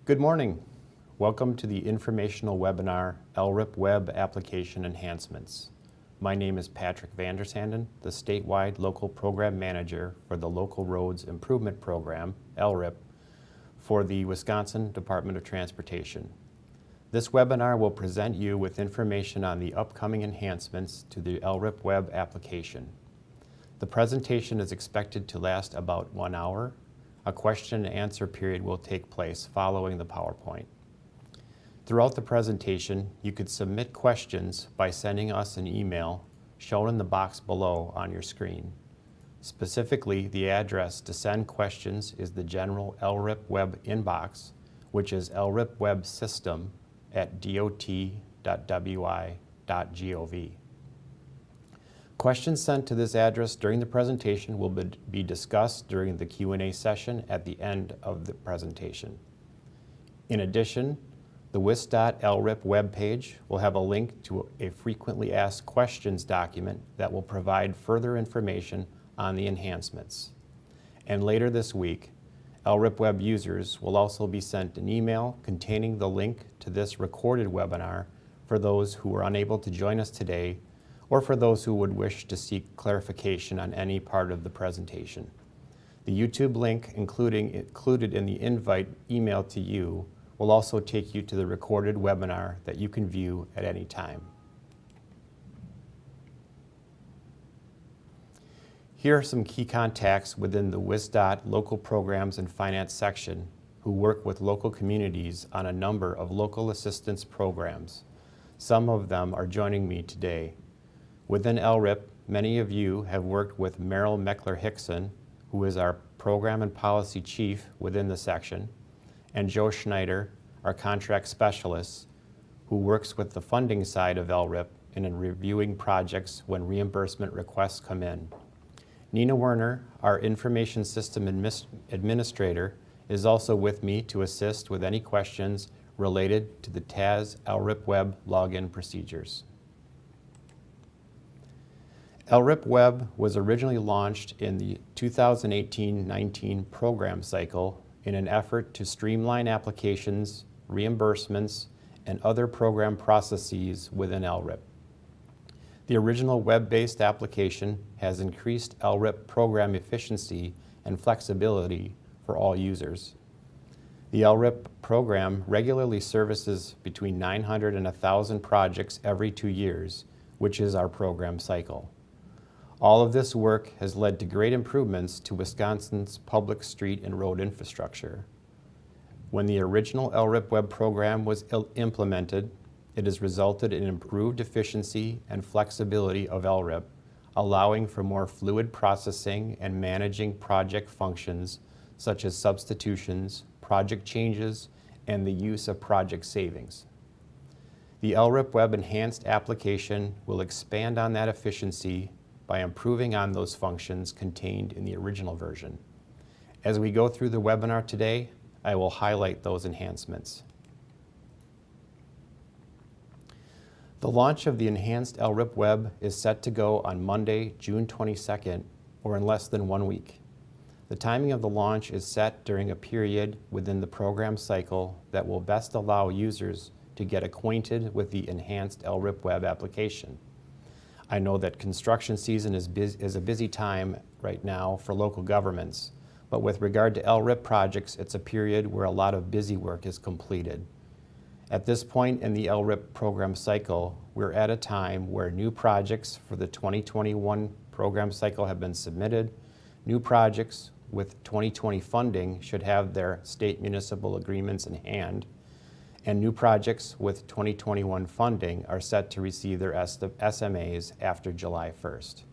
Good morning. Welcome to the informational webinar, LRIPWeb Application Enhancements. My name is Patrick Vandersanden, the statewide local program manager for the Local Roads Improvement Program, LRIP, for the Wisconsin Department of Transportation. This webinar will present you with information on the upcoming enhancements to the LRIPWeb application. The presentation is expected to last about 1 hour. A question and answer period will take place following the PowerPoint. Throughout the presentation, you could submit questions by sending us an email shown in the box below on your screen. Specifically, the address to send questions is the general LRIPWeb inbox, which is lripwebsystem@dot.wi.gov. Questions sent to this address during the presentation will be discussed during the Q&A session at the end of the presentation. In addition, the WIS.LRIP webpage will have a link to a frequently asked questions document that will provide further information on the enhancements. And later this week, LRIPWeb users will also be sent an email containing the link to this recorded webinar for those who are unable to join us today or for those who would wish to seek clarification on any part of the presentation. The YouTube link included in the invite email to you will also take you to the recorded webinar that you can view at any time. Here are some key contacts within the WIS.DOT Local Programs and Finance section who work with local communities on a number of local assistance programs. Some of them are joining me today. Within LRIP, many of you have worked with Merrill Meckler-Hickson, who is our Program and Policy Chief within the section, and Joe Schneider, our Contract Specialist, who works with the funding side of LRIP and in reviewing projects when reimbursement requests come in. Nina Werner, our Information System Administrator, is also with me to assist with any questions related to the TAS LRIPWeb login procedures. LRIPWeb was originally launched in the 2018-19 program cycle in an effort to streamline applications, reimbursements, and other program processes within LRIP. The original web-based application has increased LRIP program efficiency and flexibility for all users. The LRIP program regularly services between 900 and 1,000 projects every 2 years, which is our program cycle. All of this work has led to great improvements to Wisconsin's public street and road infrastructure. When the original LRIPWeb program was implemented, it has resulted in improved efficiency and flexibility of LRIP, allowing for more fluid processing and managing project functions such as substitutions, project changes, and the use of project savings. The LRIPWeb enhanced application will expand on that efficiency by improving on those functions contained in the original version. As we go through the webinar today, I will highlight those enhancements. The launch of the enhanced LRIPWeb is set to go on Monday, June 22nd, or in less than 1 week. The timing of the launch is set during a period within the program cycle that will best allow users to get acquainted with the enhanced LRIPWeb application. I know that construction season is a busy time right now for local governments, but with regard to LRIP projects, it's a period where a lot of busy work is completed. At this point in the LRIP program cycle, we're at a time where new projects for the 2021 program cycle have been submitted. New projects with 2020 funding should have their state municipal agreements in hand, and new projects with 2021 funding are set to receive their SMAs after July 1st.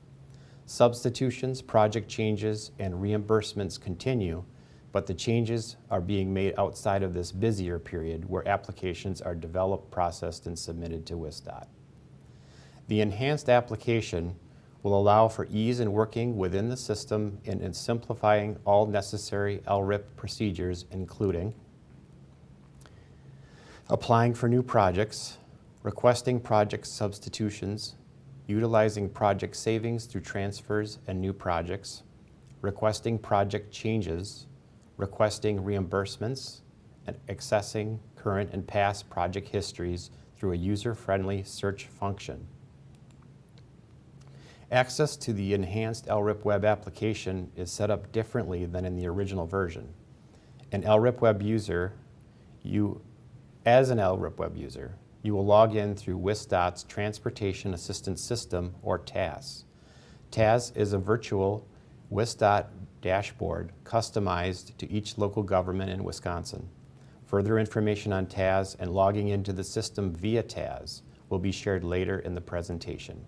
Substitutions, project changes, and reimbursements continue, but the changes are being made outside of this busier period where applications are developed, processed, and submitted to WIS.DOT. The enhanced application will allow for ease in working within the system and in simplifying all necessary LRIP procedures, including applying for new projects, requesting project substitutions, utilizing project savings through transfers and new projects, requesting project changes, requesting reimbursements, and accessing current and past project histories through a user-friendly search function. Access to the enhanced LRIPWeb application is set up differently than in the original version. As an LRIPWeb user, you will log in through WSDOT's Transportation Assistance System, or TAS. TAS is a virtual WSDOT dashboard customized to each local government in Wisconsin. Further information on TAS and logging into the system via TAS will be shared later in the presentation.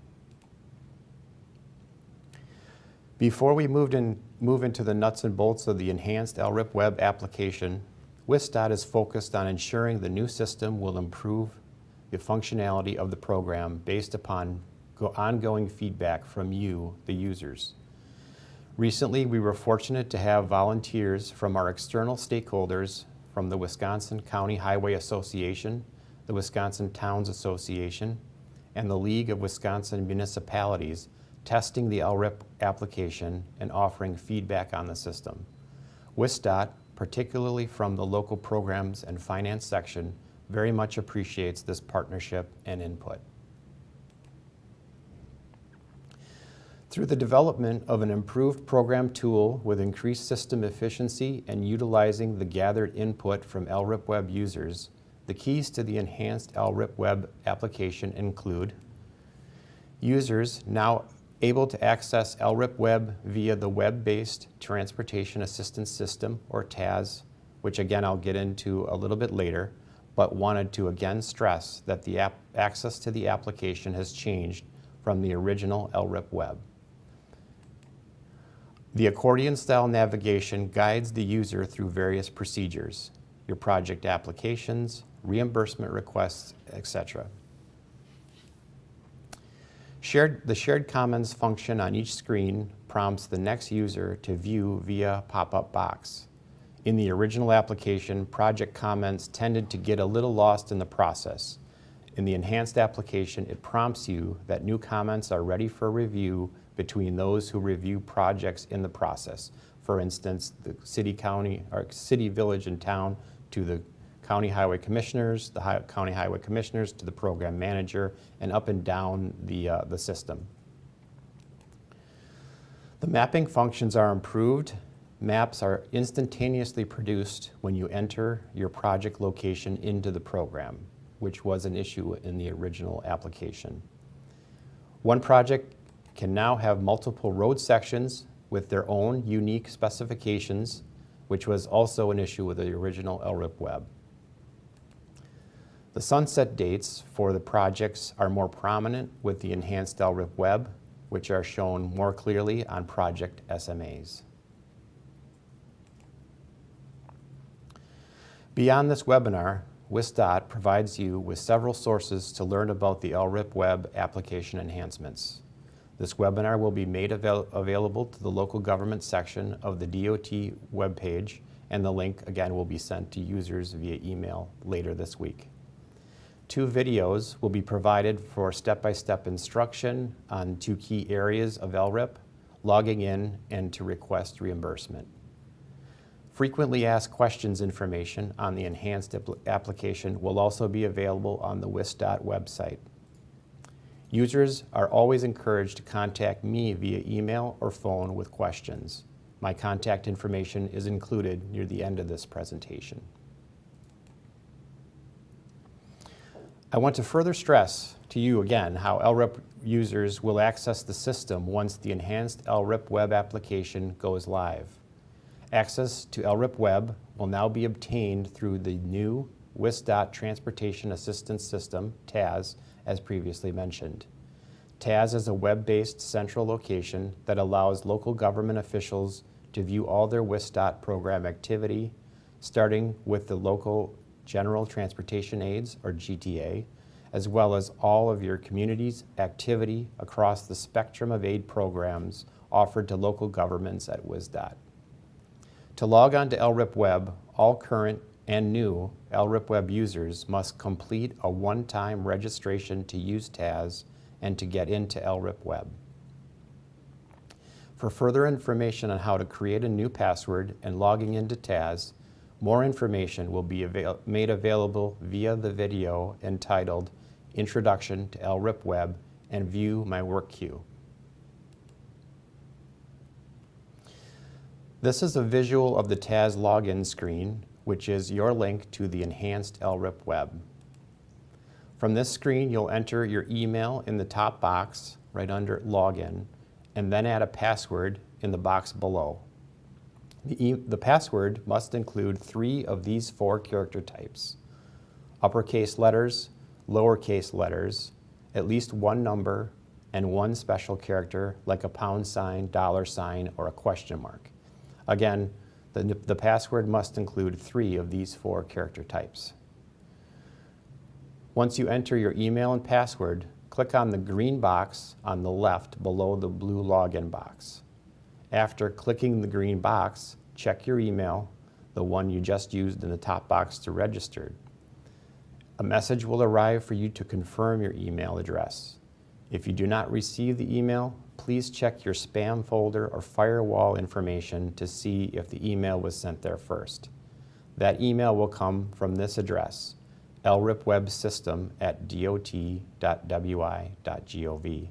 Before we move into the nuts and bolts of the enhanced LRIPWeb application, WSDOT is focused on ensuring the new system will improve the functionality of the program based upon ongoing feedback from you, the users. Recently, we were fortunate to have volunteers from our external stakeholders from the Wisconsin County Highway Association, the Wisconsin Towns Association, and the League of Wisconsin Municipalities testing the LRIP application and offering feedback on the system. WSDOT, particularly from the local programs and finance section, very much appreciates this partnership and input. Through the development of an improved program tool with increased system efficiency and utilizing the gathered input from LRIPWeb users, the keys to the enhanced LRIPWeb application include users now able to access LRIPWeb via the web-based Transportation Assistance System, or TAS, which again I'll get into a little bit later, but wanted to again stress that the access to the application has changed from the original LRIPWeb. The accordion-style navigation guides the user through various procedures, your project applications, reimbursement requests, etc. The Shared Commons function on each screen prompts the next user to view via pop-up box. In the original application, project comments tended to get a little lost in the process. In the enhanced application, it prompts you that new comments are ready for review between those who review projects in the process. For instance, the city, county, or city, village, and town to the county highway commissioners, the county highway commissioners to the program manager, and up and down the system. The mapping functions are improved. Maps are instantaneously produced when you enter your project location into the program, which was an issue in the original application. One project can now have multiple road sections with their own unique specifications, which was also an issue with the original LRIPWeb. The sunset dates for the projects are more prominent with the enhanced LRIPWeb, which are shown more clearly on project SMAs. Beyond this webinar, WSDOT provides you with several sources to learn about the LRIPWeb application enhancements. This webinar will be made available to the local government section of the DOT webpage, and the link again will be sent to users via email later this week. 2 videos will be provided for step-by-step instruction on 2 key areas of LRIP, logging in and to request reimbursement. Frequently asked questions information on the enhanced application will also be available on the WSDOT website. Users are always encouraged to contact me via email or phone with questions. My contact information is included near the end of this presentation. I want to further stress to you again how LRIP users will access the system once the enhanced LRIPWeb application goes live. Access to LRIPWeb will now be obtained through the new WSDOT Transportation Assistance System, TAS, as previously mentioned. TAS is a web-based central location that allows local government officials to view all their WSDOT program activity, starting with the local General Transportation Aids, or GTA, as well as all of your community's activity across the spectrum of aid programs offered to local governments at WSDOT. To log on to LRIPWeb, all current and new LRIPWeb users must complete a one-time registration to use TAS and to get into LRIPWeb. For further information on how to create a new password and logging into TAS, More information will be made available via the video entitled Introduction to LRIPWeb and View My Work Queue. This is a visual of the TAS login screen, which is your link to the enhanced LRIPWeb. From this screen, you'll enter your email in the top box right under Login, and then add a password in the box below. The password must include 3 of these 4 character types: uppercase letters, lowercase letters, at least 1 number, and 1 special character like a $, $, or a question mark. Again, the password must include 3 of these 4 character types. Once you enter your email and password, click on the green box on the left below the blue login box. After clicking the green box, check your email, the one you just used in the top box to register. A message will arrive for you to confirm your email address. If you do not receive the email, please check your spam folder or firewall information to see if the email was sent there first. That email will come from this address, lripwebsystem@dot.wi.gov.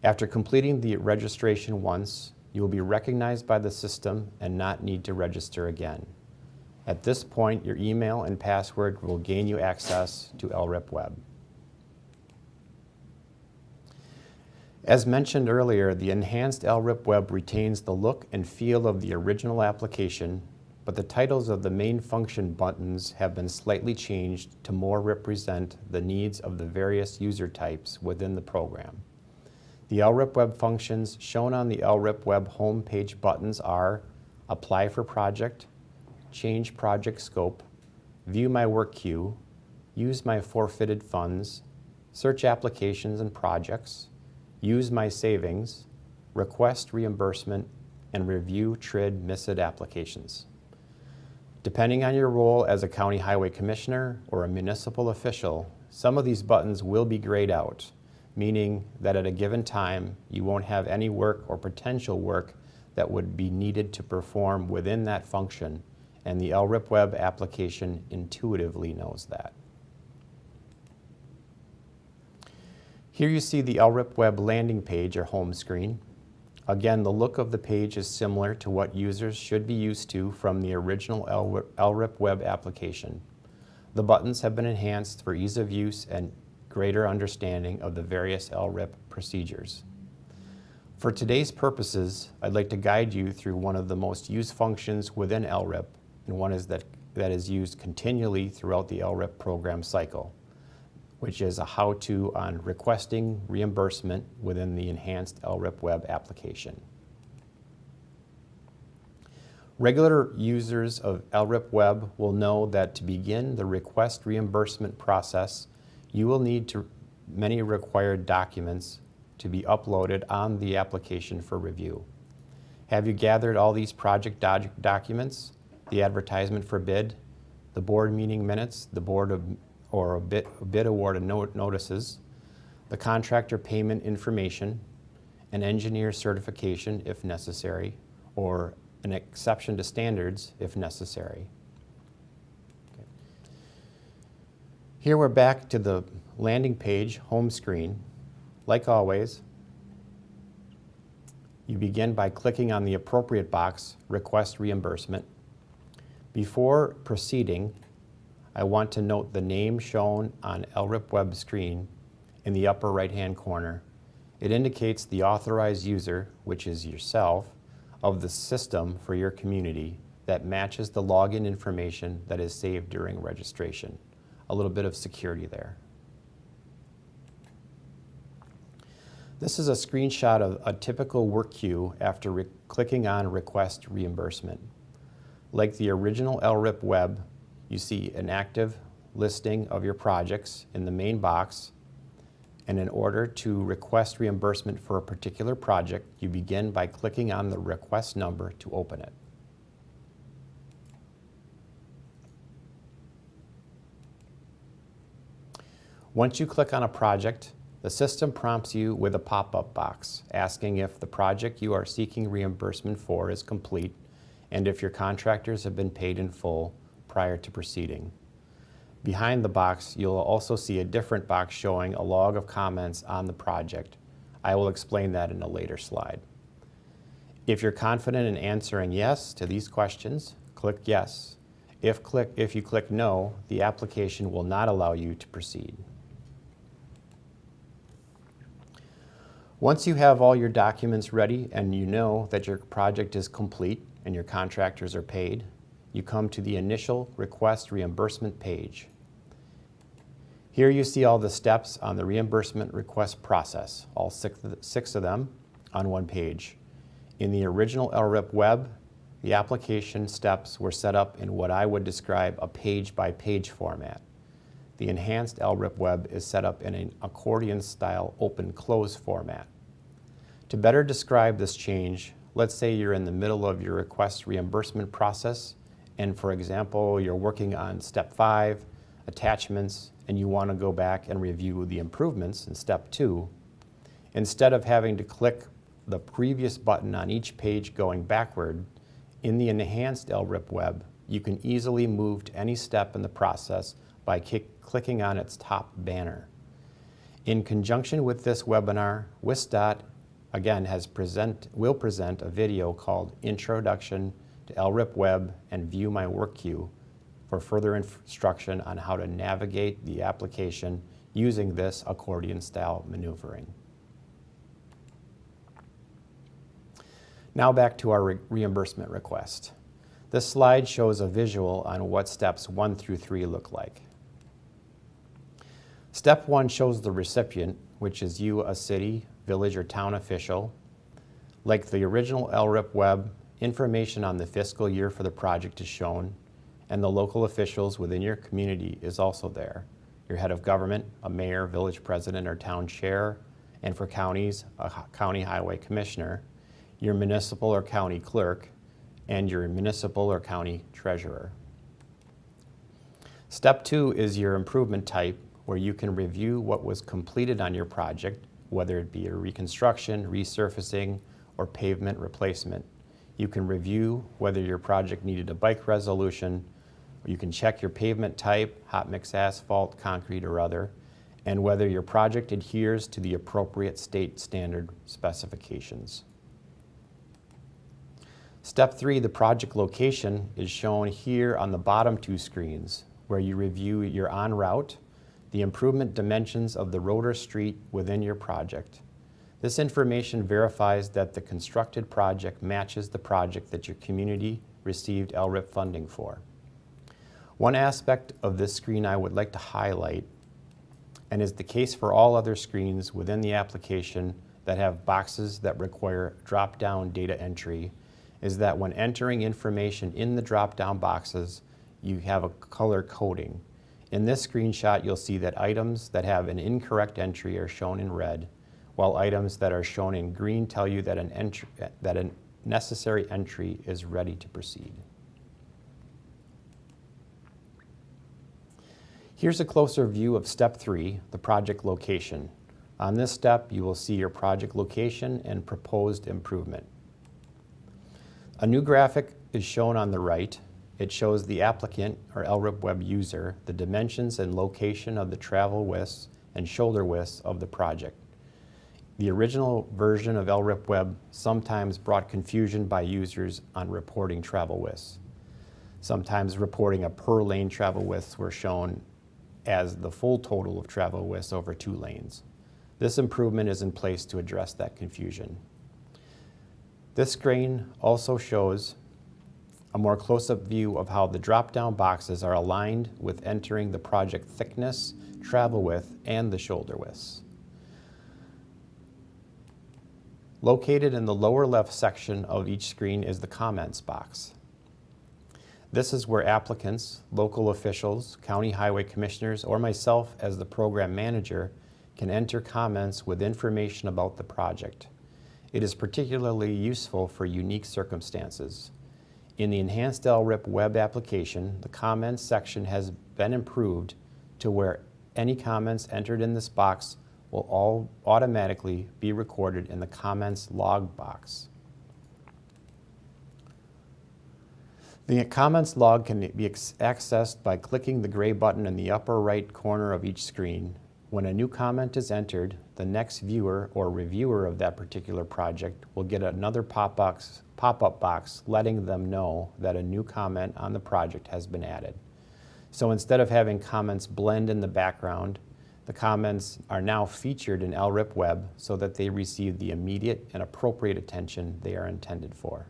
After completing the registration once, you will be recognized by the system and not need to register again. At this point, your email and password will gain you access to LRIPWeb. As mentioned earlier, the enhanced LRIPWeb retains the look and feel of the original application, but the titles of the main function buttons have been slightly changed to more represent the needs of the various user types within the program. The LRIPWeb functions shown on the LRIPWeb homepage buttons are Apply for Project, Change Project Scope, View My Work Queue, Use My Forfeited Funds, Search Applications and Projects, Use My Savings, Request Reimbursement, and Review TRID MISID applications. Depending on your role as a County Highway Commissioner or a municipal official, some of these buttons will be grayed out, meaning that at a given time, you won't have any work or potential work that would be needed to perform within that function, and the LRIPWeb application intuitively knows that. Here you see the LRIPWeb landing page or home screen. Again, the look of the page is similar to what users should be used to from the original LRIPWeb application. The buttons have been enhanced for ease of use and greater understanding of the various LRIP procedures. For today's purposes, I'd like to guide you through one of the most used functions within LRIP, and one is that is used continually throughout the LRIP program cycle, which is a how-to on requesting reimbursement within the enhanced LRIPWeb application. Regular users of LRIPWeb will know that to begin the request reimbursement process, you will need many required documents to be uploaded on the application for review. Have you gathered all these project documents, the advertisement for bid, the board meeting minutes, the bid award notices, the contractor payment information, an engineer certification if necessary, or an exception to standards if necessary? Okay. Here we're back to the landing page home screen. Like always, you begin by clicking on the appropriate box, Request Reimbursement. Before proceeding, I want to note the name shown on LRIPWeb screen in the upper right-hand corner. It indicates the authorized user, which is yourself, of the system for your community that matches the login information that is saved during registration. A little bit of security there. This is a screenshot of a typical work queue after clicking on Request Reimbursement. Like the original LRIPWeb, you see an active listing of your projects in the main box, and in order to request reimbursement for a particular project, you begin by clicking on the request number to open it. Once you click on a project, the system prompts you with a pop-up box asking if the project you are seeking reimbursement for is complete and if your contractors have been paid in full prior to proceeding. Behind the box, you'll also see a different box showing a log of comments on the project. I will explain that in a later slide. If you're confident in answering yes to these questions, click yes. If you click no, the application will not allow you to proceed. Once you have all your documents ready and you know that your project is complete and your contractors are paid, you come to the initial request reimbursement page. Here you see all the steps on the reimbursement request process, all six of them on one page. In the original LRIPWeb, the application steps were set up in what I would describe a page-by-page format. The enhanced LRIPWeb is set up in an accordion-style open-close format. To better describe this change, let's say you're in the middle of your request reimbursement process, and for example, you're working on step 5, attachments, and you want to go back and review the improvements in step 2. Instead of having to click the previous button on each page going backward, in the enhanced LRIPWeb, you can easily move to any step in the process by clicking on its top banner. In conjunction with this webinar, WSDOT again will present a video called Introduction to LRIPWeb and View My Work Queue for further instruction on how to navigate the application using this accordion-style maneuvering. Now back to our reimbursement request. This slide shows a visual on what steps 1 through 3 look like. Step 1 shows the recipient, which is you, a city, village, or town official. Like the original LRIPWeb, information on the fiscal year for the project is shown, and the local officials within your community is also there. Your head of government, a mayor, village president, or town chair, and for counties, a county highway commissioner, your municipal or county clerk, and your municipal or county treasurer. Step 2 is your improvement type, where you can review what was completed on your project, whether it be a reconstruction, resurfacing, or pavement replacement. You can review whether your project needed a bike resolution, or you can check your pavement type, hot mix asphalt, concrete, or other, and whether your project adheres to the appropriate state standard specifications. Step 3, the project location, is shown here on the bottom 2 screens, where you review your en route, the improvement dimensions of the road or street within your project. This information verifies that the constructed project matches the project that your community received LRIP funding for. One aspect of this screen I would like to highlight, and is the case for all other screens within the application that have boxes that require drop-down data entry, is that when entering information in the drop-down boxes, you have a color coding. In this screenshot, you'll see that items that have an incorrect entry are shown in red, while items that are shown in green tell you that a necessary entry is ready to proceed. Here's a closer view of step 3, the project location. On this step, you will see your project location and proposed improvement. A new graphic is shown on the right. It shows the applicant, or LRIPWeb user, the dimensions and location of the travel widths and shoulder widths of the project. The original version of LRIPWeb sometimes brought confusion by users on reporting travel widths. Sometimes reporting a per lane travel widths were shown as the full total of travel widths over 2 lanes. This improvement is in place to address that confusion. This screen also shows a more close-up view of how the drop-down boxes are aligned with entering the project thickness, travel width, and the shoulder widths. Located in the lower left section of each screen is the comments box. This is where applicants, local officials, county highway commissioners, or myself as the program manager can enter comments with information about the project. It is particularly useful for unique circumstances. In the enhanced LRIPWeb application, the comments section has been improved to where any comments entered in this box will all automatically be recorded in the comments log box. The comments log can be accessed by clicking the gray button in the upper right corner of each screen. When a new comment is entered, the next viewer or reviewer of that particular project will get another pop-up box letting them know that a new comment on the project has been added. So instead of having comments blend in the background, the comments are now featured in LRIPWeb so that they receive the immediate and appropriate attention they are intended for.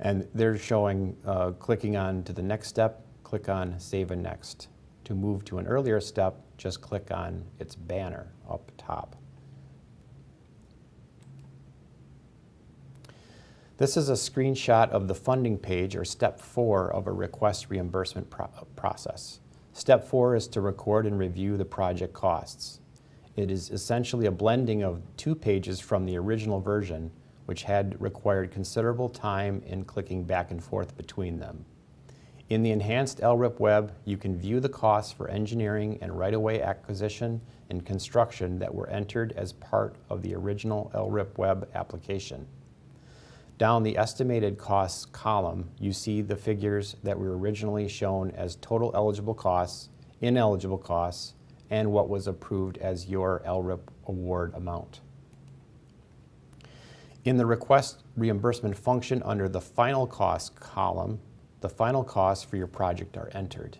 And they're showing, clicking on to the next step, click on Save and Next. To move to an earlier step, just click on its banner up top. This is a screenshot of the funding page, or step 4 of a request reimbursement process. Step 4 is to record and review the project costs. It is essentially a blending of 2 pages from the original version, which had required considerable time in clicking back and forth between them. In the enhanced LRIPWeb, you can view the costs for engineering and right-of-way acquisition and construction that were entered as part of the original LRIPWeb application. Down the estimated costs column, you see the figures that were originally shown as total eligible costs, ineligible costs, and what was approved as your LRIP award amount. In the request reimbursement function under the final cost column, the final costs for your project are entered.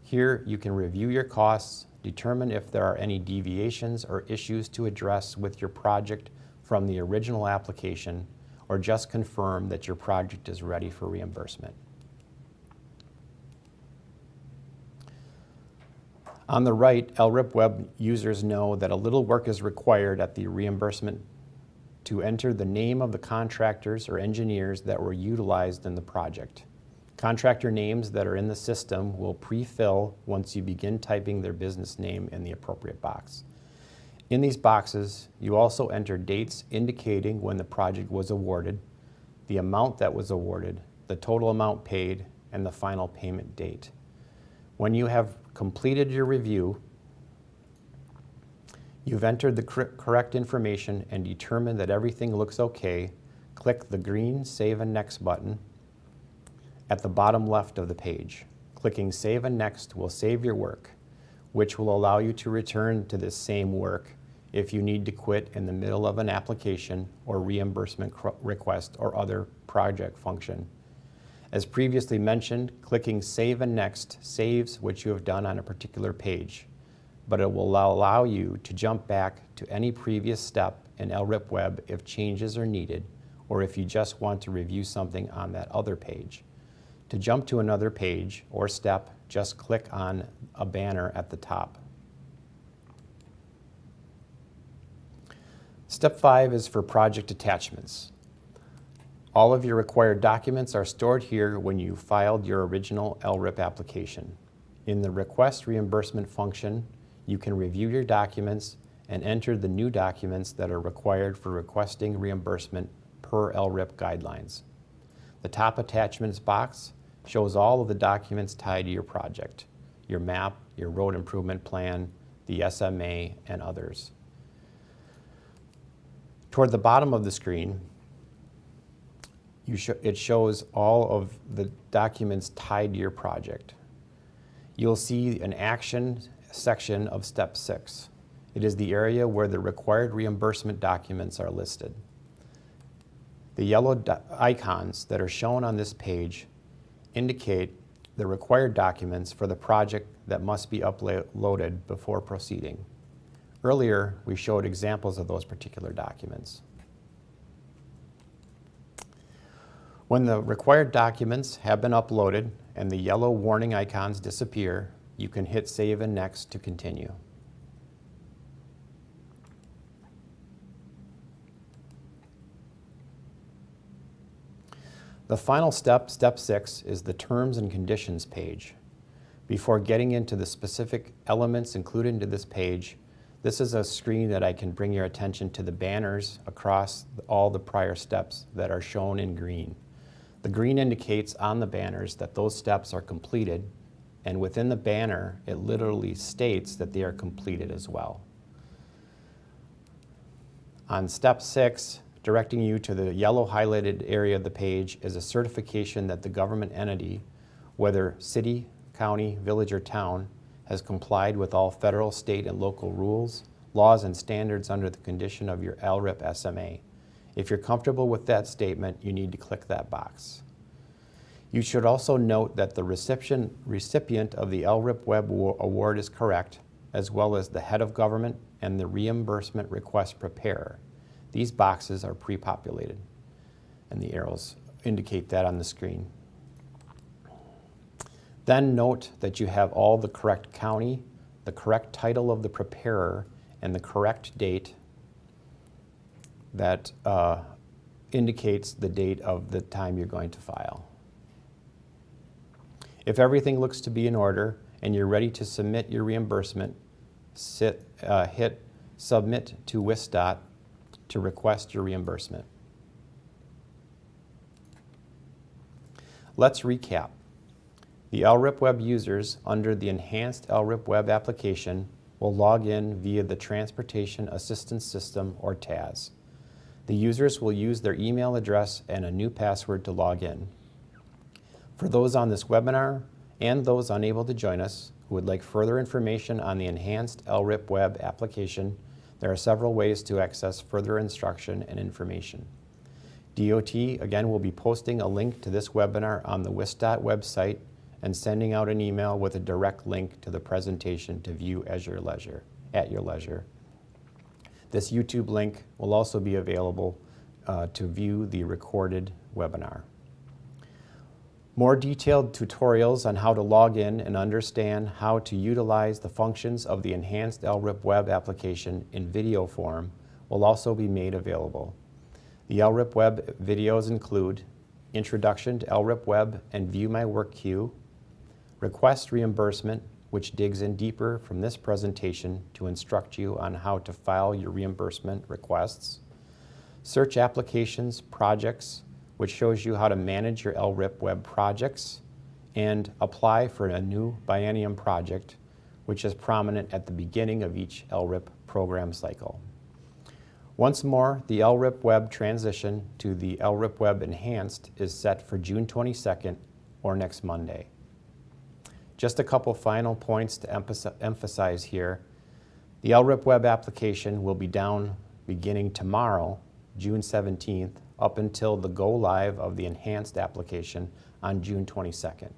Here you can review your costs, determine if there are any deviations or issues to address with your project from the original application, or just confirm that your project is ready for reimbursement. On the right, LRIPWeb users know that a little work is required at the reimbursement to enter the name of the contractors or engineers that were utilized in the project. Contractor names that are in the system will pre-fill once you begin typing their business name in the appropriate box. In these boxes, you also enter dates indicating when the project was awarded, the amount that was awarded, the total amount paid, and the final payment date. When you have completed your review, you've entered the correct information and determined that everything looks okay, click the green Save and Next button at the bottom left of the page. Clicking Save and Next will save your work, which will allow you to return to this same work if you need to quit in the middle of an application or reimbursement request or other project function. As previously mentioned, clicking Save and Next saves what you have done on a particular page, but it will allow you to jump back to any previous step in LRIPWeb if changes are needed, or if you just want to review something on that other page. To jump to another page or step, just click on a banner at the top. Step 5 is for project attachments. All of your required documents are stored here when you filed your original LRIP application. In the request reimbursement function, you can review your documents and enter the new documents that are required for requesting reimbursement per LRIP guidelines. The top attachments box shows all of the documents tied to your project, your map, your road improvement plan, the SMA, and others. Toward the bottom of the screen, it shows all of the documents tied to your project. You'll see an action section of Step 6. It is the area where the required reimbursement documents are listed. The yellow icons that are shown on this page indicate the required documents for the project that must be uploaded before proceeding. Earlier, we showed examples of those particular documents. When the required documents have been uploaded and the yellow warning icons disappear, you can hit Save and Next to continue. The final step, Step 6, is the Terms and Conditions page. Before getting into the specific elements included into this page, this is a screen that I can bring your attention to the banners across all the prior steps that are shown in green. The green indicates on the banners that those steps are completed, and within the banner, it literally states that they are completed as well. On Step 6, Directing you to the yellow highlighted area of the page is a certification that the government entity, whether city, county, village, or town, has complied with all federal, state, and local rules, laws, and standards under the condition of your LRIP SMA. If you're comfortable with that statement, you need to click that box. You should also note that the recipient of the LRIPWeb award is correct, as well as the head of government and the reimbursement request preparer. These boxes are pre-populated, and the arrows indicate that on the screen. Then note that you have all the correct county, the correct title of the preparer, and the correct date that indicates the date of the time you're going to file. If everything looks to be in order and you're ready to submit your reimbursement, hit Submit to WSDOT to request your reimbursement. Let's recap. The LRIPWeb users under the Enhanced LRIPWeb application will log in via the Transportation Assistance System, or TAS. The users will use their email address and a new password to log in. For those on this webinar and those unable to join us who would like further information on the Enhanced LRIPWeb application, there are several ways to access further instruction and information. DOT, again, will be posting a link to this webinar on the WSDOT website and sending out an email with a direct link to the presentation to view at your leisure. This YouTube link will also be available to view the recorded webinar. More detailed tutorials on how to log in and understand how to utilize the functions of the Enhanced LRIPWeb application in video form will also be made available. The LRIPWeb videos include Introduction to LRIPWeb and View My Work Queue, Request Reimbursement, which digs in deeper from this presentation to instruct you on how to file your reimbursement requests, Search Applications Projects, which shows you how to manage your LRIPWeb projects, and Apply for a new biennium project, which is prominent at the beginning of each LRIP program cycle. Once more, the LRIPWeb transition to the LRIPWeb Enhanced is set for June 22nd or next Monday. Just a couple final points to emphasize here. The LRIPWeb application will be down beginning tomorrow, June 17th, up until the go live of the Enhanced application on June 22nd.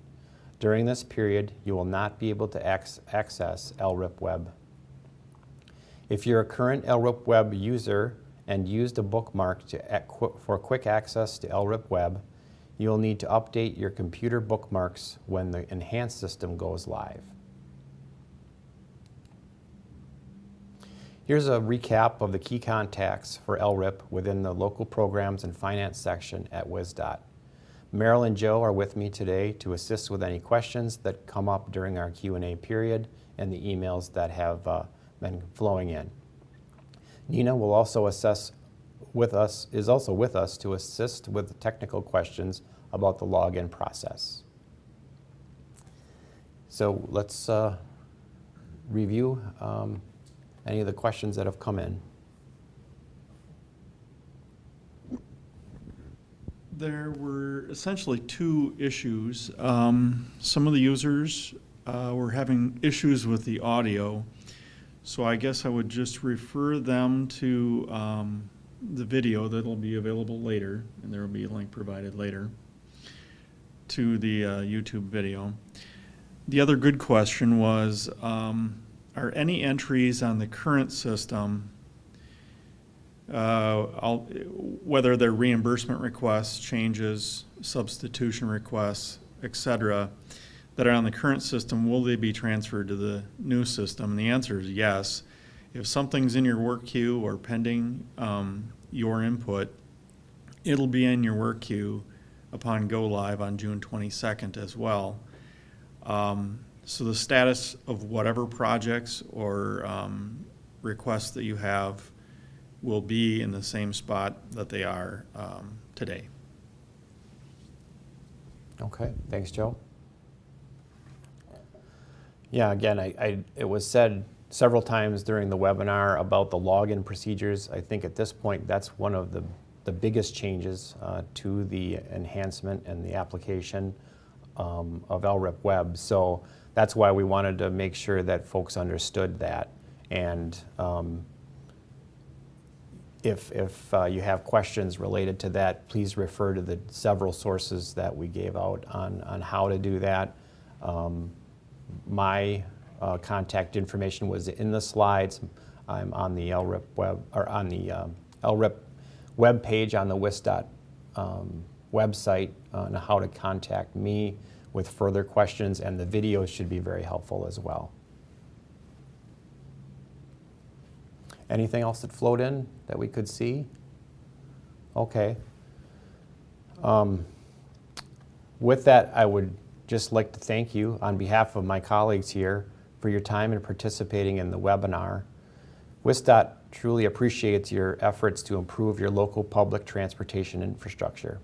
During this period, you will not be able to access LRIPWeb. If you're a current LRIPWeb user and used a bookmark for quick access to LRIPWeb, you'll need to update your computer bookmarks when the Enhanced system goes live. Here's a recap of the key contacts for LRIP within the Local Programs and Finance section at WSDOT. Meryl and Joe are with me today to assist with any questions that come up during our Q&A period and the emails that have been flowing in. Nina will also is also with us to assist with technical questions about the login process. So let's review any of the questions that have come in. There were essentially two issues. Some of the users were having issues with the audio, so I guess I would just refer them to the video that will be available later, and there will be a link provided later to the YouTube video. The other good question was, are any entries on the current system, whether they're reimbursement requests, changes, substitution requests, etc., that are on the current system, will they be transferred to the new system? And the answer is yes. If something's in your work queue or pending your input, it'll be in your work queue upon go live on June 22nd as well. So the status of whatever projects or requests that you have will be in the same spot that they are today. Okay, thanks, Joe. Yeah, again, it was said several times during the webinar about the login procedures. I think at this point that's one of the the biggest changes to the enhancement and the application of LRIPWeb. So that's why we wanted to make sure that folks understood that. And if you have questions related to that, please refer to the several sources that we gave out on how to do that. My contact information was in the slides. I'm on the LRIPWeb, or on the LRIP web page on the WISDOT website on how to contact me with further questions, and the videos should be very helpful as well. Anything else that flowed in that we could see? Okay. With that, I would just like to thank you on behalf of my colleagues here for your time in participating in the webinar. WISDOT truly appreciates your efforts to improve your local public transportation infrastructure.